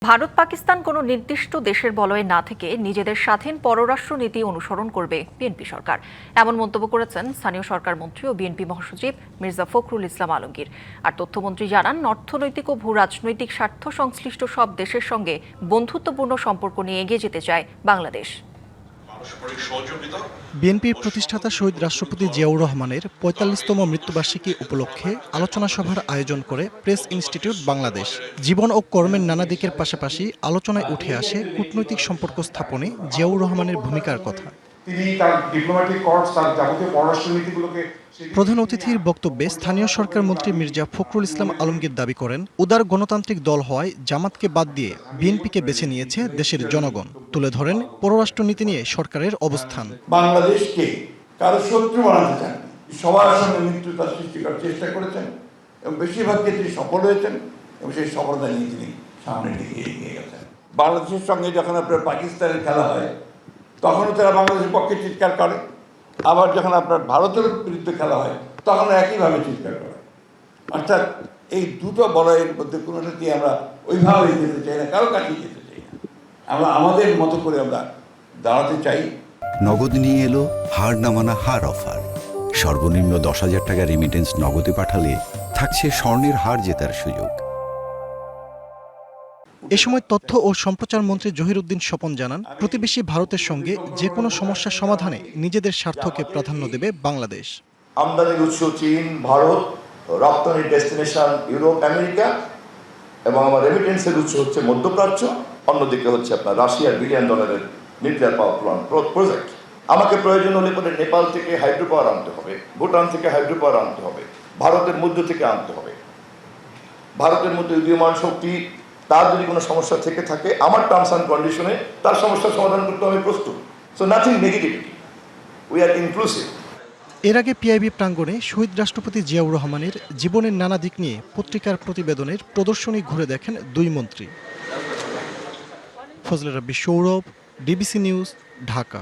ভারত পাকিস্তান কোনো নির্দিষ্ট দেশের বলয়ে না থেকে নিজেদের স্বাধীন পররাষ্ট্র নীতি অনুসরণ করবে বিএনপি সরকার, এমন মন্তব্য করেছেন স্থানীয় সরকার মন্ত্রী ও বিএনপি মহাসচিব মির্জা ফখরুল ইসলাম আলমগীর। আর তথ্যমন্ত্রী জানান, অর্থনৈতিক ও ভূ রাজনৈতিক স্বার্থ সংশ্লিষ্ট সব দেশের সঙ্গে বন্ধুত্বপূর্ণ সম্পর্ক নিয়ে এগিয়ে যেতে চায় বাংলাদেশ। বিএনপির প্রতিষ্ঠাতা শহীদ রাষ্ট্রপতি জিয়াউর রহমানের ৪৫তম মৃত্যুবার্ষিকী উপলক্ষে আলোচনা সভার আয়োজন করে প্রেস ইনস্টিটিউট বাংলাদেশ। জীবন ও কর্মের নানা দিকের পাশাপাশি আলোচনায় উঠে আসে কূটনৈতিক সম্পর্ক স্থাপনে জিয়াউর রহমানের ভূমিকার কথা। প্রধান অতিথির বক্তব্যে স্থানীয় সরকার মন্ত্রী মির্জা ফখরুল ইসলাম আলমগীর দাবি করেন, উদার গণতান্ত্রিক দল হওয়ায় জামাতকে বাদ দিয়ে বিএনপিকে বেছে নিয়েছে দেশের জনগণ। তুলে ধরেন পররাষ্ট্রনীতি নিয়ে সরকারের অবস্থান। বাংলাদেশকে কারো শত্রু বানাতে চান, সবার সঙ্গে মিত্রতা সৃষ্টি করার চেষ্টা করেছেন এবং বেশিরভাগ ক্ষেত্রে সফল হয়েছেন এবং সেই সফলতা নিয়ে তিনি সামনের দিকে এগিয়ে গেছেন। বাংলাদেশের সঙ্গে যখন আপনার পাকিস্তানের খেলা হয় তখনও তারা বাংলাদেশের পক্ষে চিৎকার করে, আবার যখন আপনার ভারতের বিরুদ্ধে খেলা হয় তখন একইভাবে চিৎকার করে। অর্থাৎ এই দুটো বলয়ের মধ্যে কোনোটাতেই আমরা ওইভাবে যেতে চাই না, কারো কাছেই যেতে চাই না। আমরা আমাদের মতো করে আমরা দাঁড়াতে চাই। নগদ নিয়ে এলো হার না মানা হার অফার। সর্বনিম্ন ১০,০০০ টাকা রেমিটেন্স নগদে পাঠালে থাকছে স্বর্ণের হার জেতার সুযোগ। এ সময় তথ্য ও সম্প্রচার মন্ত্রী জহিরুদ্দিন স্বপন জানান, প্রতিবেশী ভারতের সঙ্গে যে কোনো সমস্যা সমাধানে নিজেদের স্বার্থকে প্রাধান্য দেবে বাংলাদেশ। আমদানির উৎস চীন, ভারত, রপ্তানির ডেস্টিনেশন ইউরোপ, আমেরিকা এবং আমার রেমিটেন্সের উৎস হচ্ছে মধ্যপ্রাচ্য। অন্যদিকে হচ্ছে আপনার রাশিয়ার $1 billion nuclear power plant project. আমাকে প্রয়োজন হলে পরে নেপাল থেকে হাইড্রো পাওয়ার আনতে হবে, ভুটান থেকে হাইড্রো পাওয়ার আনতে হবে, ভারতের মধ্য থেকে আনতে হবে। ভারতের মধ্যে উদীয়মান শক্তি, তার যদি কোনো সমস্যা থেকে থাকে আমার টার্মস অ্যান্ড কন্ডিশনে তার সমস্যার সমাধান করতে আমি প্রস্তুত। So nothing negativity, we are inclusive. এর আগে পিআইবি প্রাঙ্গণে শহীদ রাষ্ট্রপতি জিয়াউর রহমানের জীবনের নানা দিক নিয়ে পত্রিকার প্রতিবেদনের প্রদর্শনী ঘুরে দেখেন দুই মন্ত্রী। ফজলে রাব্বি সৌরভ, ডিবিসি নিউজ, ঢাকা।